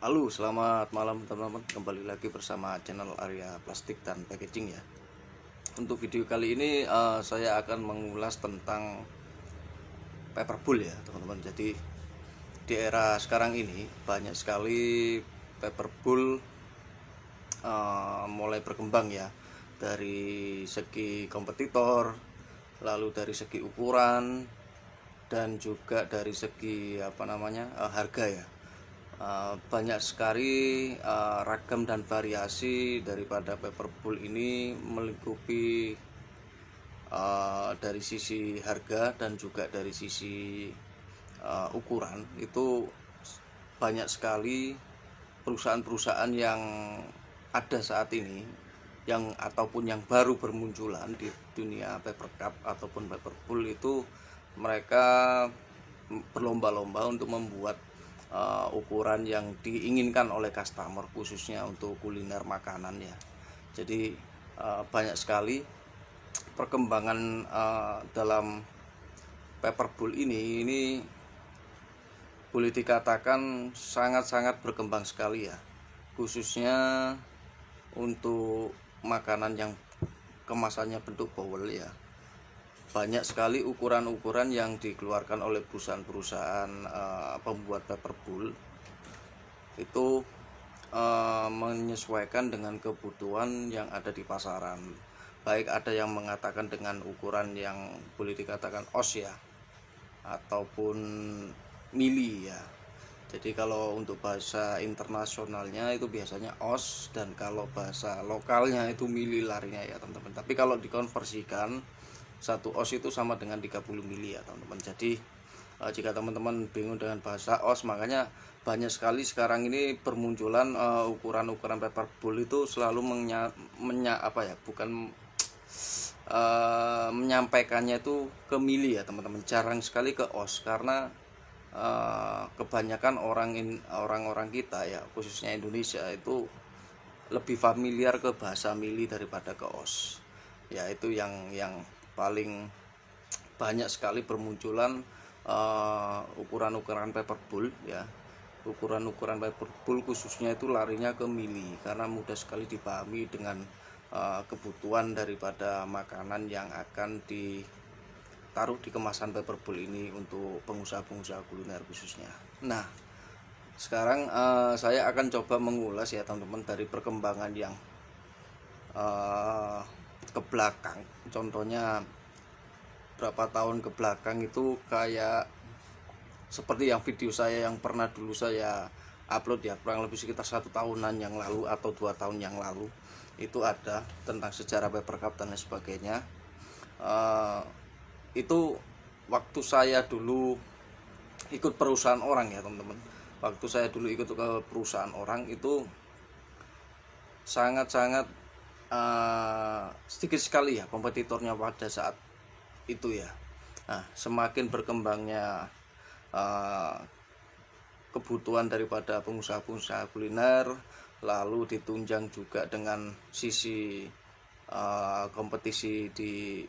Halo, selamat malam teman-teman. Kembali lagi bersama channel Arya Plastik dan Packaging ya. Untuk video kali ini saya akan mengulas tentang paperbowl ya teman-teman. Jadi di era sekarang ini banyak sekali paperbowl mulai berkembang ya. Dari segi kompetitor, lalu dari segi ukuran, dan juga dari segi harga ya. Banyak sekali ragam dan variasi daripada paperbowl ini melingkupi dari sisi harga dan juga dari sisi ukuran. Itu banyak sekali perusahaan-perusahaan yang ada saat ini ataupun yang baru bermunculan di dunia paper cup ataupun paperbowl. Itu mereka berlomba-lomba untuk membuat ukuran yang diinginkan oleh customer, khususnya untuk kuliner makanan ya. Jadi banyak sekali perkembangan dalam paperbowl ini boleh dikatakan sangat-sangat berkembang sekali ya, khususnya untuk makanan yang kemasannya bentuk bowl ya. Banyak sekali ukuran-ukuran yang dikeluarkan oleh perusahaan-perusahaan pembuat paperbowl itu menyesuaikan dengan kebutuhan yang ada di pasaran. Baik ada yang mengatakan dengan ukuran yang boleh dikatakan os ya, ataupun mili ya. Jadi kalau untuk bahasa internasionalnya itu biasanya os, dan kalau bahasa lokalnya itu mili larinya ya teman-teman. Tapi kalau dikonversikan, satu os itu sama dengan 30 mili ya teman-teman. Jadi jika teman-teman bingung dengan bahasa os, makanya banyak sekali sekarang ini bermunculan ukuran-ukuran paperbowl itu selalu menyampaikannya itu ke mili ya teman-teman. Jarang sekali ke os, karena kebanyakan orang-orang kita ya, khususnya Indonesia, itu lebih familiar ke bahasa mili daripada ke os ya. Itu yang paling banyak sekali bermunculan ukuran-ukuran paperbowl ya. Ukuran-ukuran paperbowl khususnya itu larinya ke mili, karena mudah sekali dipahami dengan kebutuhan daripada makanan yang akan ditaruh di kemasan paperbowl ini untuk pengusaha-pengusaha kuliner khususnya. Nah, sekarang saya akan coba mengulas ya teman-teman dari perkembangan yang ke belakang. Contohnya berapa tahun ke belakang itu kayak seperti yang video saya yang pernah dulu saya upload ya, kurang lebih sekitar 1 tahunan yang lalu atau 2 tahun yang lalu. Itu ada tentang sejarah paper cup dan lain sebagainya. Itu waktu saya dulu ikut perusahaan orang ya teman-teman. Waktu saya dulu ikut ke perusahaan orang itu sangat-sangat sedikit sekali ya kompetitornya pada saat itu ya. Nah, semakin berkembangnya kebutuhan daripada pengusaha-pengusaha kuliner, lalu ditunjang juga dengan sisi kompetisi di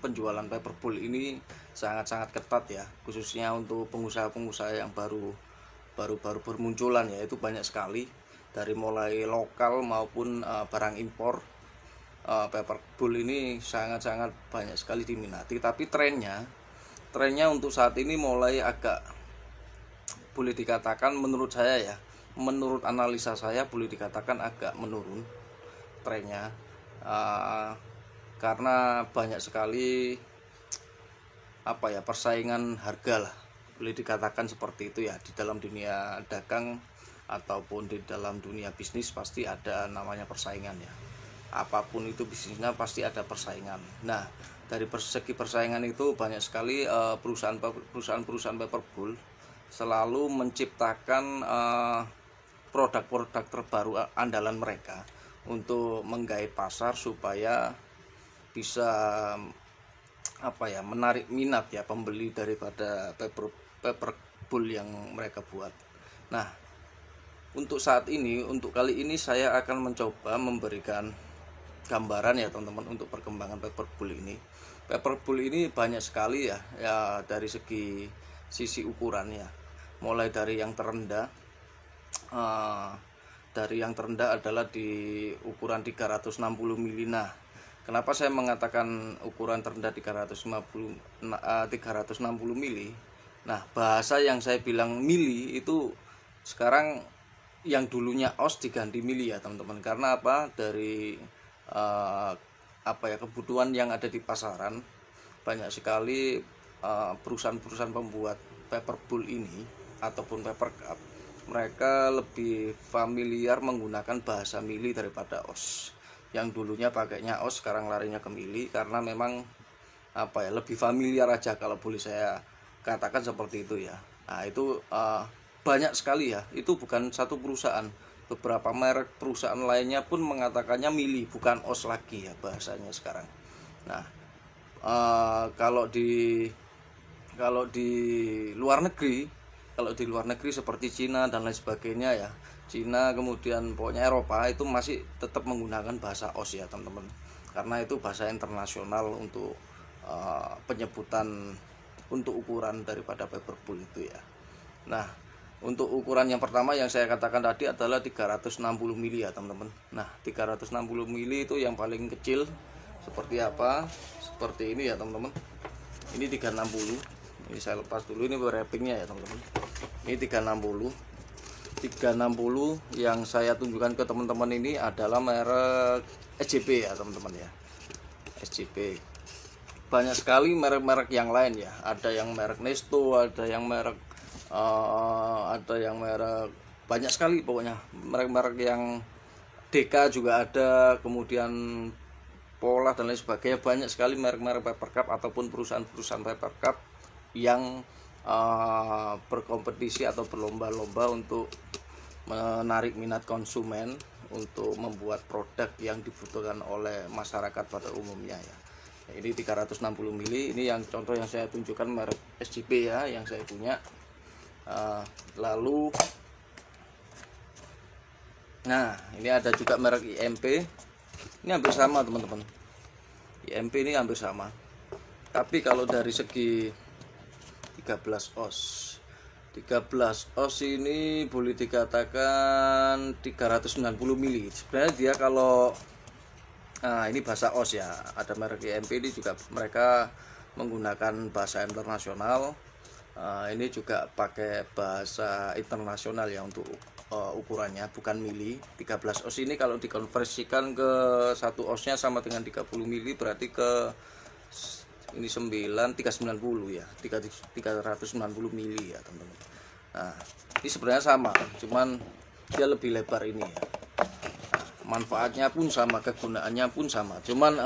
penjualan paperbowl ini sangat-sangat ketat ya, khususnya untuk pengusaha-pengusaha yang baru bermunculan ya. Itu banyak sekali, dari mulai lokal maupun barang impor. Paperbowl ini sangat-sangat banyak sekali diminati, tapi trennya untuk saat ini mulai agak, boleh dikatakan menurut saya ya, menurut analisa saya, boleh dikatakan agak menurun trennya, karena banyak sekali persaingan harga lah, boleh dikatakan seperti itu ya. Di dalam dunia dagang ataupun di dalam dunia bisnis pasti ada namanya persaingan ya. Apapun itu bisnisnya pasti ada persaingan. Nah, dari segi persaingan itu banyak sekali perusahaan-perusahaan paperbowl selalu menciptakan produk-produk terbaru andalan mereka untuk menggait pasar supaya bisa menarik minat ya pembeli daripada paperbowl yang mereka buat. Nah, untuk saat ini, untuk kali ini saya akan mencoba memberikan gambaran ya teman-teman untuk perkembangan paperbowl ini. Paperbowl ini banyak sekali ya dari sisi ukuran ya. Mulai dari yang terendah eh, dari yang terendah adalah di ukuran 360 mili. Nah, kenapa saya mengatakan ukuran terendah 360 mili? Nah, bahasa yang saya bilang mili itu sekarang yang dulunya os diganti mili ya teman-teman. Karena apa? Dari kebutuhan yang ada di pasaran, banyak sekali perusahaan-perusahaan pembuat paper bowl ini ataupun paper cup, mereka lebih familiar menggunakan bahasa mili daripada os. Yang dulunya pakainya os sekarang larinya ke mili karena memang lebih familiar aja, kalau boleh saya katakan seperti itu ya. Nah, itu banyak sekali ya, itu bukan satu perusahaan, beberapa merek perusahaan lainnya pun mengatakannya mili, bukan os lagi ya bahasanya sekarang. Nah, kalau di luar negeri, seperti Cina dan lain sebagainya ya, Cina kemudian pokoknya Eropa, itu masih tetap menggunakan bahasa os ya teman-teman, karena itu bahasa internasional untuk penyebutan untuk ukuran daripada paper bowl itu ya. Nah, untuk ukuran yang pertama yang saya katakan tadi adalah 360 mili ya teman-teman. Nah, 360 mili itu yang paling kecil seperti apa? Seperti ini ya teman-teman. Ini 360. Ini saya lepas dulu, ini wrappingnya ya teman-teman. Ini 360 yang saya tunjukkan ke teman-teman ini adalah merek SJP ya teman-teman ya. SJP. Banyak sekali merek-merek yang lain ya. Ada yang merek Nesto, ada yang merek banyak sekali pokoknya merek-merek yang DK juga ada, kemudian Pola dan lain sebagainya. Banyak sekali merek-merek paper cup ataupun perusahaan-perusahaan paper cup yang berkompetisi atau berlomba-lomba untuk menarik minat konsumen untuk membuat produk yang dibutuhkan oleh masyarakat pada umumnya ya. Ini 360 mili, ini yang contoh yang saya tunjukkan merek SJP ya, yang saya punya. Lalu nah, ini ada juga merek IMP. Ini hampir sama teman-teman. IMP ini hampir sama. Tapi kalau dari segi 13 oz ini boleh dikatakan 390 mili. Sebenarnya dia kalau ini bahasa os ya. Ada merek IMP ini juga mereka menggunakan bahasa internasional. Ini juga pakai bahasa internasional ya untuk ukurannya, bukan mili. 13 oz ini kalau dikonversikan ke satu osnya sama dengan 30 mili, berarti ke ini 390 ya, 390 mili ya teman-teman. Nah, ini sebenarnya sama, cuman dia lebih lebar ini ya. Nah, manfaatnya pun sama, kegunaannya pun sama, cuman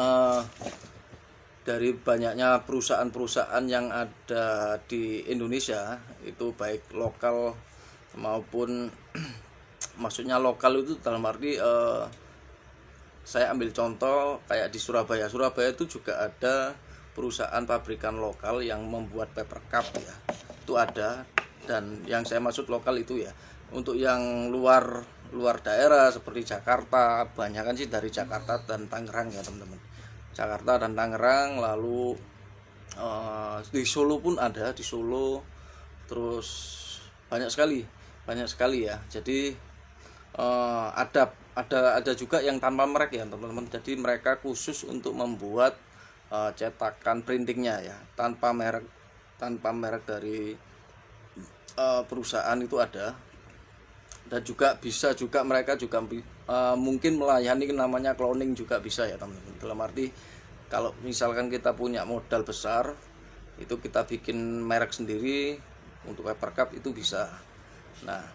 dari banyaknya perusahaan-perusahaan yang ada di Indonesia, itu baik lokal maupun maksudnya lokal itu dalam arti saya ambil contoh kayak di Surabaya itu juga ada perusahaan pabrikan lokal yang membuat paper cup ya, itu ada. Dan yang saya maksud lokal itu ya, untuk yang luar daerah seperti Jakarta, banyak kan sih dari Jakarta dan Tangerang ya teman-teman. Jakarta dan Tangerang, lalu di Solo pun ada, di Solo, terus banyak sekali ya. Jadi ada juga yang tanpa merek ya teman-teman. Jadi mereka khusus untuk membuat cetakan printingnya ya, tanpa merek dari perusahaan itu ada. Dan juga bisa juga mereka juga mungkin melayani namanya cloning juga bisa ya teman-teman. Dalam arti kalau misalkan kita punya modal besar, itu kita bikin merek sendiri untuk paper cup itu bisa. Nah,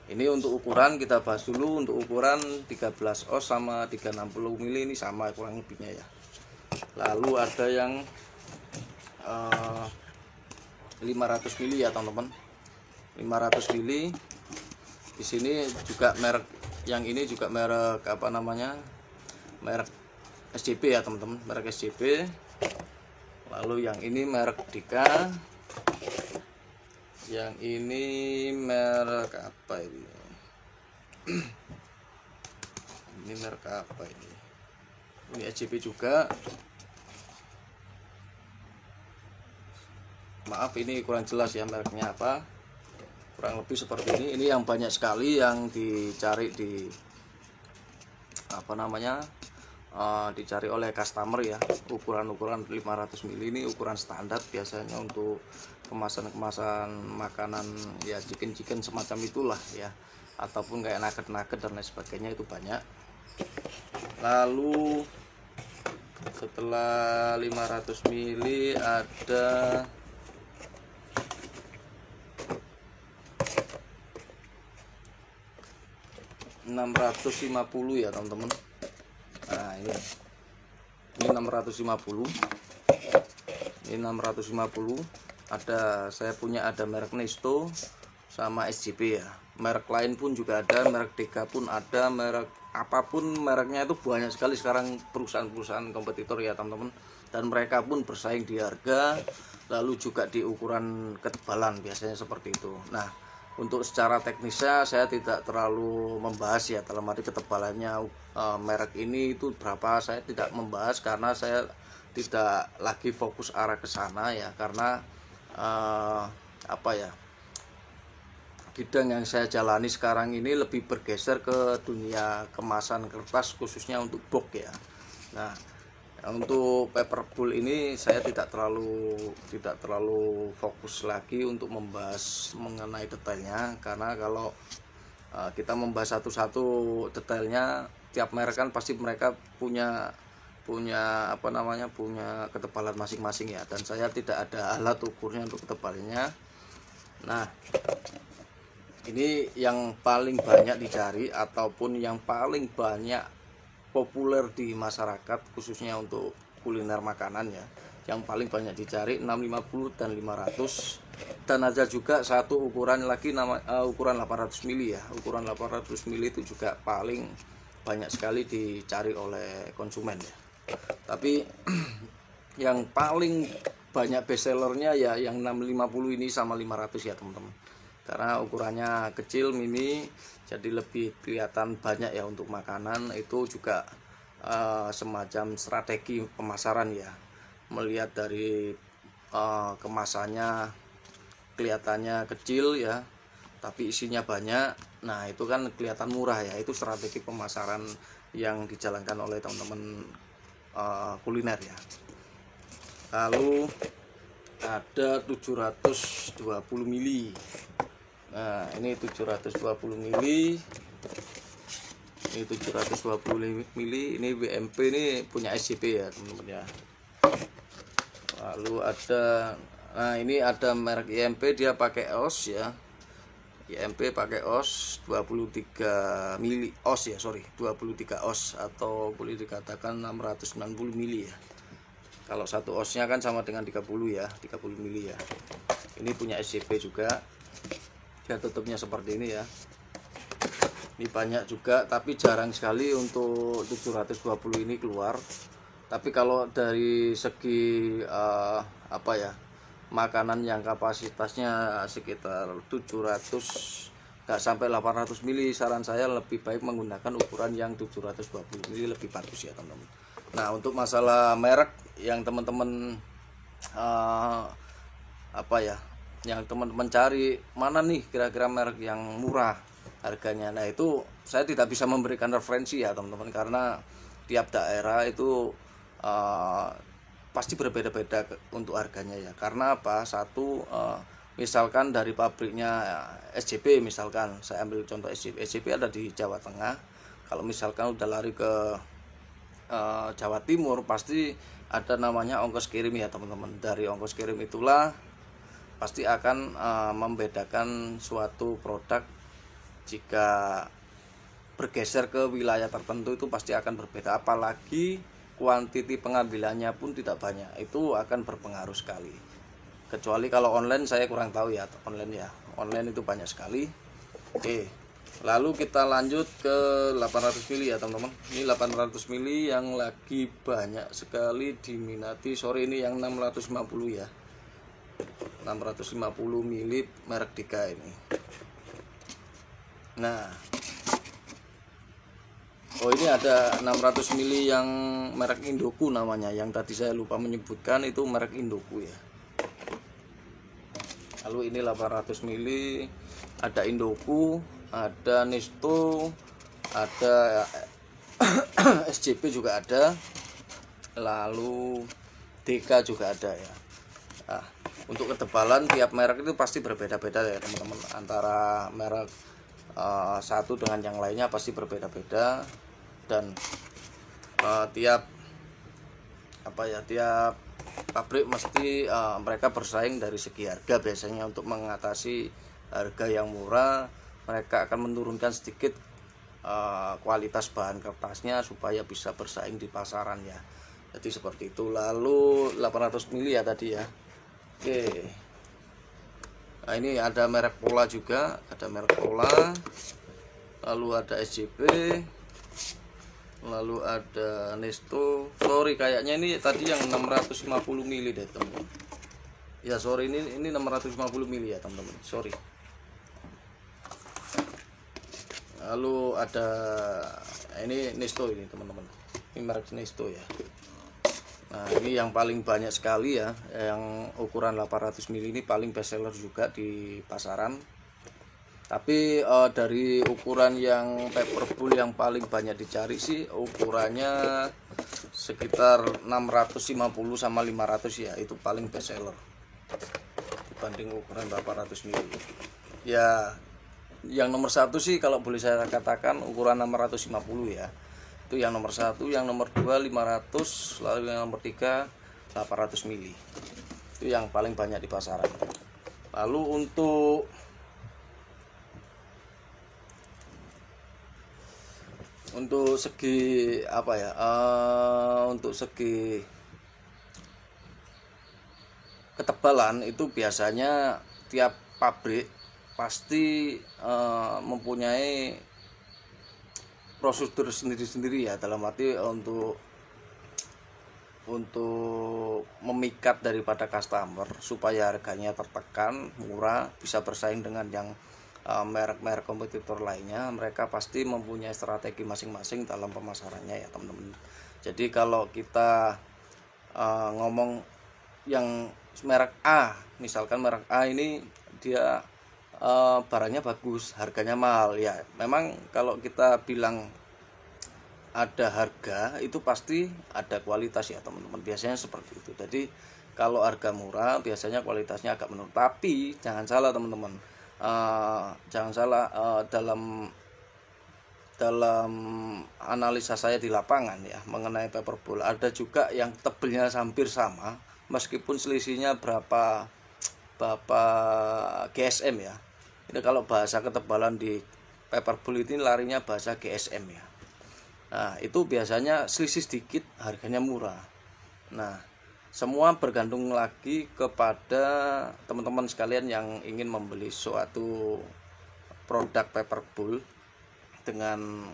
ini untuk ukuran kita bahas dulu. Untuk ukuran 13 oz sama 360 mili ini sama kurang lebihnya ya. Lalu ada yang 500 mili ya teman-teman. 500 mili. Di sini juga merek yang ini juga merek merek SJP ya teman-teman, merek SJP. Lalu yang ini merek Dika. Yang ini merek apa ini? Ini merek apa ini? Ini SJP juga. Maaf ini kurang jelas ya mereknya apa. kurang lebih seperti ini yang banyak sekali yang dicari di dicari oleh customer ya. Ukuran 500 ml ini ukuran standar biasanya untuk kemasan-kemasan makanan ya, chicken semacam itulah ya, ataupun kayak nugget dan lain sebagainya, itu banyak. Lalu setelah 500 ml ada 650 ya teman-teman. Nah ini 650. Ini 650. Saya punya ada merek Nesto sama SJP ya. Merek lain pun juga ada, merek Deka pun ada, merek apapun mereknya itu banyak sekali sekarang perusahaan-perusahaan kompetitor ya teman-teman. Dan mereka pun bersaing di harga, lalu juga di ukuran ketebalan biasanya seperti itu. Nah, untuk secara teknisnya saya tidak terlalu membahas ya, dalam arti ketebalannya merek ini itu berapa, saya tidak membahas karena saya tidak lagi fokus arah ke sana ya, karena bidang yang saya jalani sekarang ini lebih bergeser ke dunia kemasan kertas, khususnya untuk box ya. Nah, untuk paperbowl ini saya tidak terlalu fokus lagi untuk membahas mengenai detailnya, karena kalau kita membahas satu-satu detailnya, tiap merek kan pasti mereka punya ketebalan masing-masing ya, dan saya tidak ada alat ukurnya untuk ketebalannya. Nah, ini yang paling banyak dicari ataupun yang paling banyak populer di masyarakat, khususnya untuk kuliner makanan ya, yang paling banyak dicari 650 dan 500. Dan ada juga satu ukuran lagi ukuran 800 ml ya. Ukuran 800 ml itu juga paling banyak sekali dicari oleh konsumen ya. Tapi yang paling banyak bestsellernya ya yang 650 ini sama 500 ya teman-teman, karena ukurannya kecil, mini, jadi lebih kelihatan banyak ya untuk makanan. Itu juga semacam strategi pemasaran ya, melihat dari kemasannya kelihatannya kecil ya, tapi isinya banyak. Nah itu kan kelihatan murah ya, itu strategi pemasaran yang dijalankan oleh teman-teman kuliner ya. Lalu ada 720 ml. Nah ini 720 ml, ini 720 ml, ini WMP, ini punya SJP ya teman-teman ya. Lalu ini ada merek IMP, dia pakai OS ya. IMP pakai OS 23 mili OS ya, 23 OS, atau boleh dikatakan 660 mili ya. Kalau satu OS-nya kan sama dengan 30 ya, 30 mili ya. Ini punya SJP juga. Dia tutupnya seperti ini ya. Ini banyak juga, tapi jarang sekali untuk 720 ini keluar. Tapi kalau dari segi makanan yang kapasitasnya sekitar 700 nggak sampai 800 ml, saran saya lebih baik menggunakan ukuran yang 720 ml, lebih bagus ya teman-teman. Nah untuk masalah merek yang teman-teman yang teman-teman cari, mana nih kira-kira merek yang murah harganya. Nah itu saya tidak bisa memberikan referensi ya teman-teman, karena tiap daerah itu pasti berbeda-beda untuk harganya ya. Karena apa? Satu, misalkan dari pabriknya SJP, misalkan saya ambil contoh SJP ada di Jawa Tengah. Kalau misalkan udah lari ke Jawa Timur, pasti ada namanya ongkos kirim ya teman-teman. Dari ongkos kirim itulah pasti akan membedakan suatu produk. Jika bergeser ke wilayah tertentu itu pasti akan berbeda, apalagi kuantiti pengambilannya pun tidak banyak, itu akan berpengaruh sekali. Kecuali kalau online, saya kurang tahu ya online itu banyak sekali. Oke, lalu kita lanjut ke 800 ml ya teman-teman. Ini 800 ml yang lagi banyak sekali diminati sore ini, yang 650 ya, 650 ml merek Deka ini. Nah, ini ada 600 ml yang merek Indoku namanya, yang tadi saya lupa menyebutkan, itu merek Indoku ya. Lalu ini 800 ml ada Indoku, ada Nesto, ada SJP juga ada, lalu DK juga ada ya. Nah, untuk ketebalan tiap merek itu pasti berbeda-beda ya teman-teman, antara merek satu dengan yang lainnya pasti berbeda-beda, dan tiap pabrik mesti mereka bersaing dari segi harga. Biasanya untuk mengatasi harga yang murah, mereka akan menurunkan sedikit kualitas bahan kertasnya supaya bisa bersaing di pasaran ya. Jadi seperti itu. Lalu 800 mili ya tadi ya. Oke. Nah, ini ada merek Pola juga, ada merek Pola. Lalu ada SJP. Lalu ada Nesto. Sorry, kayaknya ini tadi yang 650 mili deh teman-teman. Ya sorry, ini 650 mili ya teman-teman. Sorry. Lalu ada ini Nesto ini teman-teman. Ini merek Nesto ya. Nah, ini yang paling banyak sekali ya, yang ukuran 800 mili ini paling best seller juga di pasaran. Tapi dari ukuran yang paperbowl yang paling banyak dicari sih ukurannya sekitar 650 sama 500 ya, itu paling best seller dibanding ukuran 800 mili. Ya, yang nomor satu sih kalau boleh saya katakan ukuran 650 ya. Itu yang nomor satu, yang nomor 2 500, lalu yang nomor 3 800 mili. Itu yang paling banyak di pasaran. Lalu untuk segi untuk segi ketebalan itu biasanya tiap pabrik pasti mempunyai prosedur sendiri-sendiri ya, dalam arti untuk memikat daripada customer supaya harganya tertekan, murah, bisa bersaing dengan yang merek-merek kompetitor lainnya. Mereka pasti mempunyai strategi masing-masing dalam pemasarannya ya teman-teman. Jadi kalau kita ngomong yang merek A, misalkan merek A ini dia barangnya bagus, harganya mahal ya. Memang kalau kita bilang ada harga, itu pasti ada kualitas ya teman-teman. Biasanya seperti itu. Jadi kalau harga murah biasanya kualitasnya agak menurun. Tapi jangan salah teman-teman, jangan salah, dalam analisa saya di lapangan ya mengenai paperbowl, ada juga yang tebelnya hampir sama meskipun selisihnya berapa GSM ya. Ini kalau bahasa ketebalan di paperbowl ini larinya bahasa GSM ya. Nah, itu biasanya selisih sedikit harganya murah. Nah, semua bergantung lagi kepada teman-teman sekalian yang ingin membeli suatu produk paperbowl dengan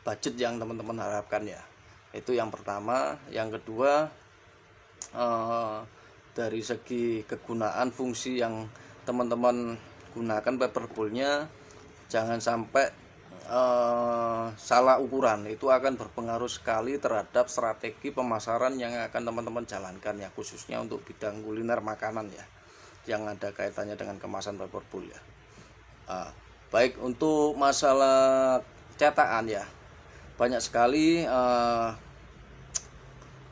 budget yang teman-teman harapkan ya. Itu yang pertama. Yang kedua, dari segi kegunaan fungsi yang teman-teman gunakan paperbowl-nya, jangan sampai salah ukuran. Itu akan berpengaruh sekali terhadap strategi pemasaran yang akan teman-teman jalankan ya, khususnya untuk bidang kuliner makanan ya, yang ada kaitannya dengan kemasan paperbowl ya. Baik untuk masalah cetakan ya, banyak sekali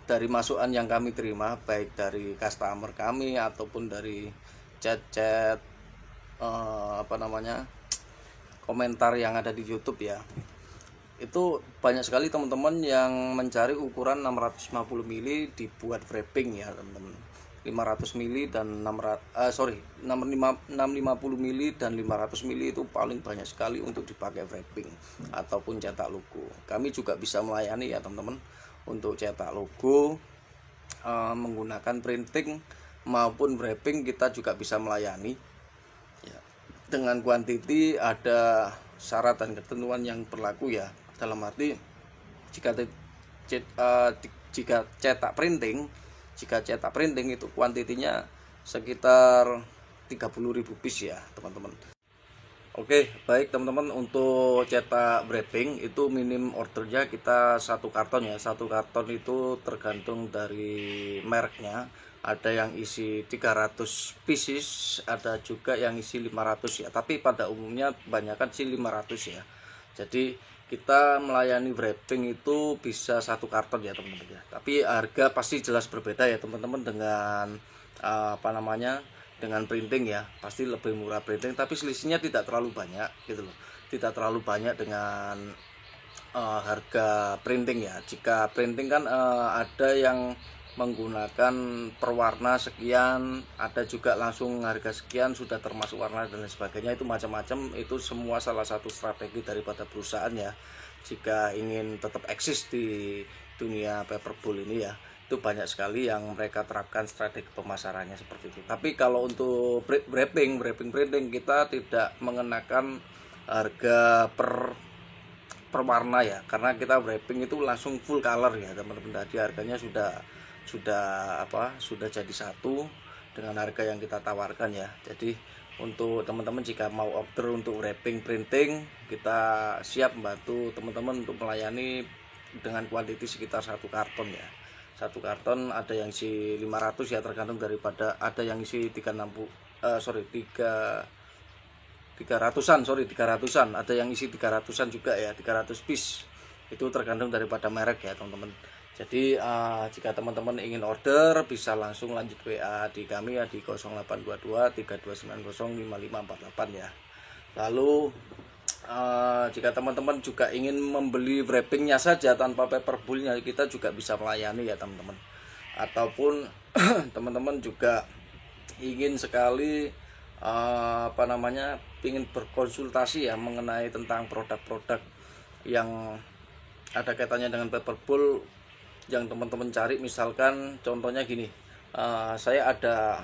dari masukan yang kami terima, baik dari customer kami ataupun dari chat-chat komentar yang ada di YouTube ya. Itu banyak sekali teman-teman yang mencari ukuran 650 mili dibuat wrapping ya teman-teman. 500 mili dan 650 mili dan 500 mili itu paling banyak sekali untuk dipakai wrapping ataupun cetak logo. Kami juga bisa melayani ya teman-teman untuk cetak logo, menggunakan printing maupun wrapping, kita juga bisa melayani ya. Dengan kuantiti ada syarat dan ketentuan yang berlaku ya, dalam arti jika cetak printing itu kuantitinya sekitar 30.000 piece ya teman-teman. Oke, baik teman-teman, untuk cetak wrapping itu minim ordernya kita 1 karton ya. 1 karton itu tergantung dari mereknya. ada yang isi 300 pieces, ada juga yang isi 500 ya, tapi pada umumnya kebanyakan sih 500 ya. Jadi kita melayani wrapping itu bisa 1 karton ya teman-teman ya, tapi harga pasti jelas berbeda ya teman-teman dengan dengan printing ya, pasti lebih murah printing, tapi selisihnya tidak terlalu banyak gitu loh, tidak terlalu banyak dengan harga printing ya. Jika printing kan ada yang menggunakan perwarna sekian, ada juga langsung harga sekian sudah termasuk warna dan lain sebagainya, itu macam-macam. Itu semua salah satu strategi daripada perusahaan ya, jika ingin tetap eksis di dunia paperboard ini ya. Itu banyak sekali yang mereka terapkan strategi pemasarannya seperti itu. Tapi kalau untuk wrapping printing, kita tidak mengenakan harga per warna ya, karena kita wrapping itu langsung full color ya teman-teman. Tadi harganya sudah jadi satu dengan harga yang kita tawarkan ya. Jadi untuk teman-teman jika mau order untuk wrapping printing, kita siap membantu teman-teman untuk melayani dengan kuantiti sekitar 1 karton ya. 1 karton ada yang isi 500 ya, tergantung daripada, ada yang isi 300-an, ada yang isi 300-an juga ya, 300 piece. Itu tergantung daripada merek ya teman-teman. Jadi jika teman-teman ingin order, bisa langsung lanjut WA di kami ya di 0822 3290 5548 ya. Lalu jika teman-teman juga ingin membeli wrappingnya saja tanpa paperboardnya, kita juga bisa melayani ya teman-teman. Ataupun teman-teman juga ingin sekali ingin berkonsultasi ya mengenai tentang produk-produk yang ada kaitannya dengan paperboard yang teman-teman cari. Misalkan contohnya gini, saya ada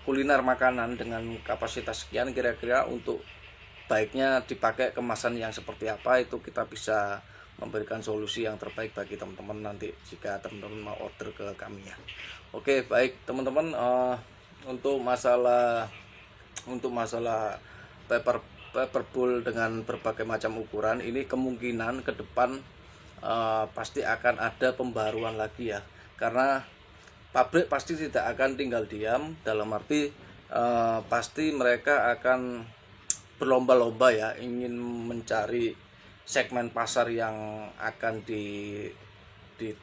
kuliner makanan dengan kapasitas sekian, kira-kira untuk baiknya dipakai kemasan yang seperti apa, itu kita bisa memberikan solusi yang terbaik bagi teman-teman nanti jika teman-teman mau order ke kami ya. Oke, baik teman-teman, untuk masalah paperboard dengan berbagai macam ukuran ini, kemungkinan ke depan pasti akan ada pembaruan lagi ya, karena pabrik pasti tidak akan tinggal diam, dalam arti pasti mereka akan berlomba-lomba ya, ingin mencari segmen pasar yang akan ditarik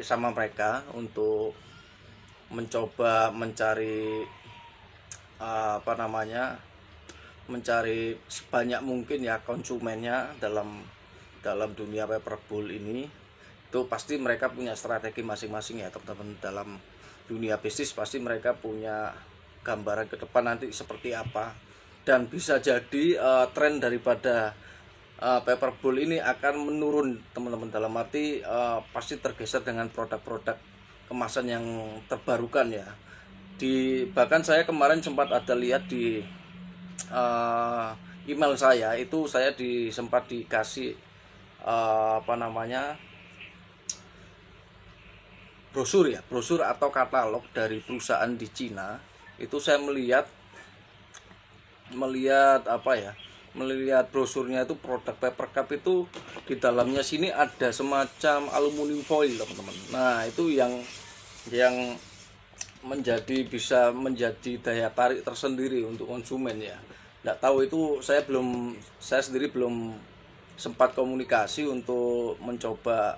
sama mereka untuk mencoba mencari mencari sebanyak mungkin ya konsumennya dalam dunia paperboard ini. Itu pasti mereka punya strategi masing-masing ya teman-teman. Dalam dunia bisnis pasti mereka punya gambaran ke depan nanti seperti apa, dan bisa jadi tren daripada paperboard ini akan menurun teman-teman, dalam arti pasti tergeser dengan produk-produk kemasan yang terbarukan ya. Bahkan saya kemarin sempat ada lihat di email saya, itu saya sempat dikasih brosur atau katalog dari perusahaan di Cina. Itu saya melihat brosurnya itu, produk paper cup itu di dalamnya sini ada semacam aluminium foil teman-teman. Nah itu yang bisa menjadi daya tarik tersendiri untuk konsumen ya. Nggak tahu itu, saya sendiri belum sempat komunikasi untuk mencoba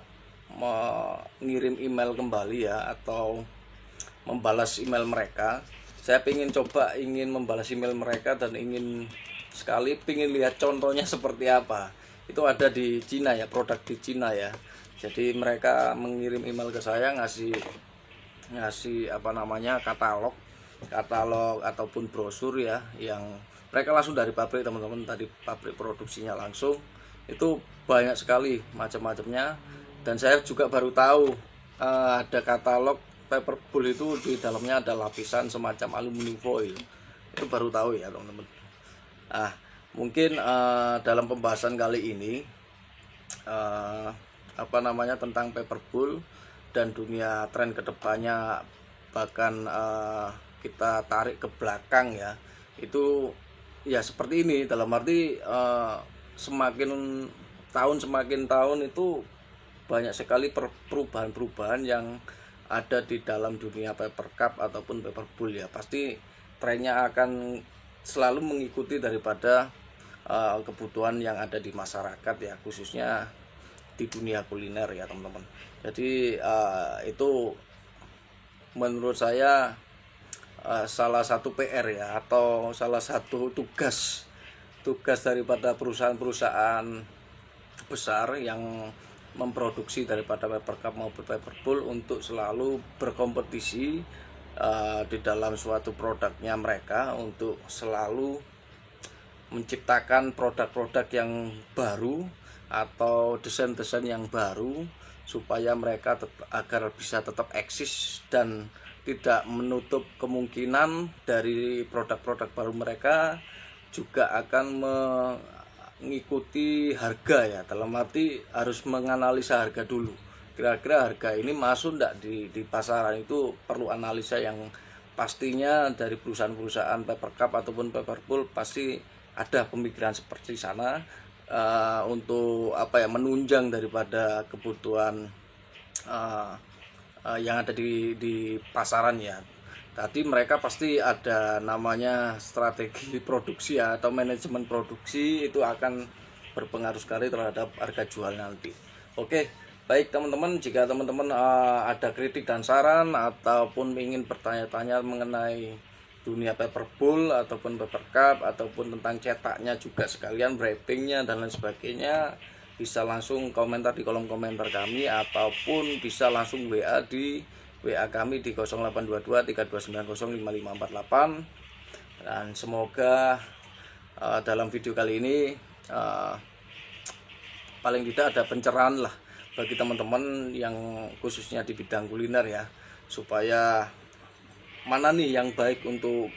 mengirim email kembali ya, atau membalas email mereka. Saya ingin membalas email mereka dan ingin lihat contohnya seperti apa. Itu ada di Cina ya, produk di Cina ya. Jadi mereka mengirim email ke saya, ngasih katalog ataupun brosur ya, yang mereka langsung dari pabrik teman-teman, tadi pabrik produksinya langsung. Itu banyak sekali macam-macamnya, dan saya juga baru tahu ada katalog paperboard itu di dalamnya ada lapisan semacam aluminium foil. Itu baru tahu ya teman-teman. Mungkin dalam pembahasan kali ini tentang paperboard dan dunia tren kedepannya, bahkan kita tarik ke belakang ya, itu ya seperti ini, dalam arti semakin tahun itu banyak sekali perubahan-perubahan yang ada di dalam dunia paper cup ataupun paper bowl ya. Pasti trennya akan selalu mengikuti daripada kebutuhan yang ada di masyarakat ya, khususnya di dunia kuliner ya teman-teman. Jadi itu menurut saya salah satu PR ya, atau salah satu tugas daripada perusahaan-perusahaan besar yang memproduksi daripada paper cup maupun paper bowl untuk selalu berkompetisi di dalam suatu produknya mereka, untuk selalu menciptakan produk-produk yang baru atau desain-desain yang baru, supaya mereka agar bisa tetap eksis dan tidak menutup kemungkinan dari produk-produk baru mereka juga akan mengikuti harga ya. Dalam arti harus menganalisa harga dulu, kira-kira harga ini masuk enggak di pasaran. Itu perlu analisa yang pastinya dari perusahaan-perusahaan paper cup ataupun paper bowl pasti ada pemikiran seperti sana, untuk menunjang daripada kebutuhan yang ada di pasaran ya. Tadi mereka pasti ada namanya strategi produksi ya, atau manajemen produksi, itu akan berpengaruh sekali terhadap harga jual nanti. Oke, baik teman-teman, jika teman-teman ada kritik dan saran ataupun ingin bertanya-tanya mengenai dunia paper bowl ataupun paper cup ataupun tentang cetaknya juga sekalian, wrappingnya dan lain sebagainya, bisa langsung komentar di kolom komentar kami, ataupun bisa langsung WA di WA kami di 0822 3290 5548. Dan semoga dalam video kali ini paling tidak ada pencerahan lah bagi teman-teman yang khususnya di bidang kuliner ya, supaya mana nih yang baik untuk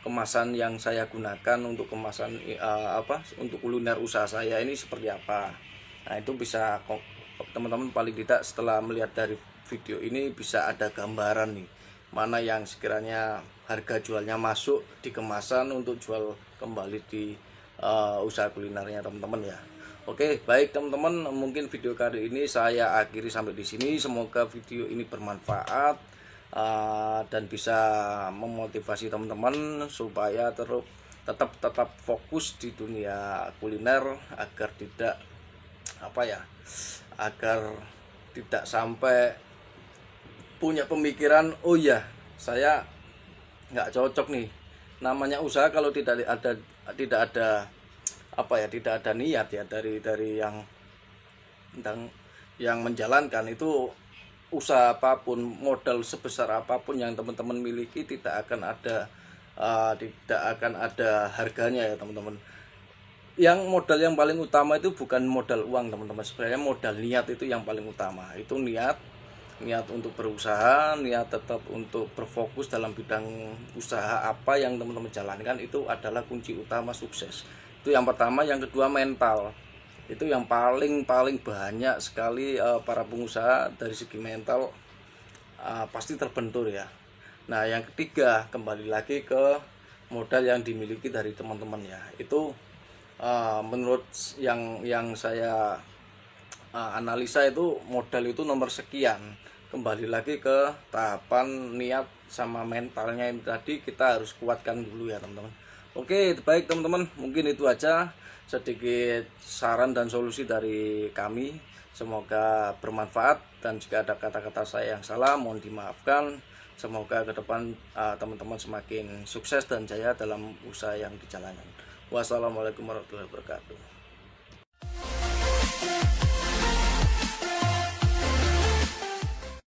kemasan yang saya gunakan, untuk kemasan untuk kuliner usaha saya ini seperti apa. Nah, itu bisa teman-teman paling tidak setelah melihat dari video ini bisa ada gambaran nih, mana yang sekiranya harga jualnya masuk di kemasan untuk jual kembali di usaha kulinernya teman-teman ya. Oke, baik teman-teman, mungkin video kali ini saya akhiri sampai di sini. Semoga video ini bermanfaat dan bisa memotivasi teman-teman supaya tetap fokus di dunia kuliner, agar tidak agar tidak sampai punya pemikiran, oh ya saya nggak cocok nih, namanya usaha kalau tidak ada niat ya dari yang menjalankan itu. Usaha apapun, modal sebesar apapun yang teman-teman miliki tidak akan ada harganya ya teman-teman. Yang modal yang paling utama itu bukan modal uang teman-teman, sebenarnya modal niat itu yang paling utama. Itu niat untuk berusaha, niat tetap untuk berfokus dalam bidang usaha apa yang teman-teman jalankan, itu adalah kunci utama sukses. Itu yang pertama. Yang kedua, mental. Itu yang paling banyak sekali para pengusaha dari segi mental pasti terbentur ya. Nah, yang ketiga, kembali lagi ke modal yang dimiliki dari teman-teman ya. Itu menurut yang saya analisa, itu modal itu nomor sekian. Kembali lagi ke tahapan niat sama mentalnya ini tadi, kita harus kuatkan dulu ya teman-teman. Oke, baik teman-teman, mungkin itu aja sedikit saran dan solusi dari kami. Semoga bermanfaat, dan jika ada kata-kata saya yang salah mohon dimaafkan. Semoga ke depan teman-teman semakin sukses dan jaya dalam usaha yang dijalankan. Wassalamualaikum warahmatullahi wabarakatuh.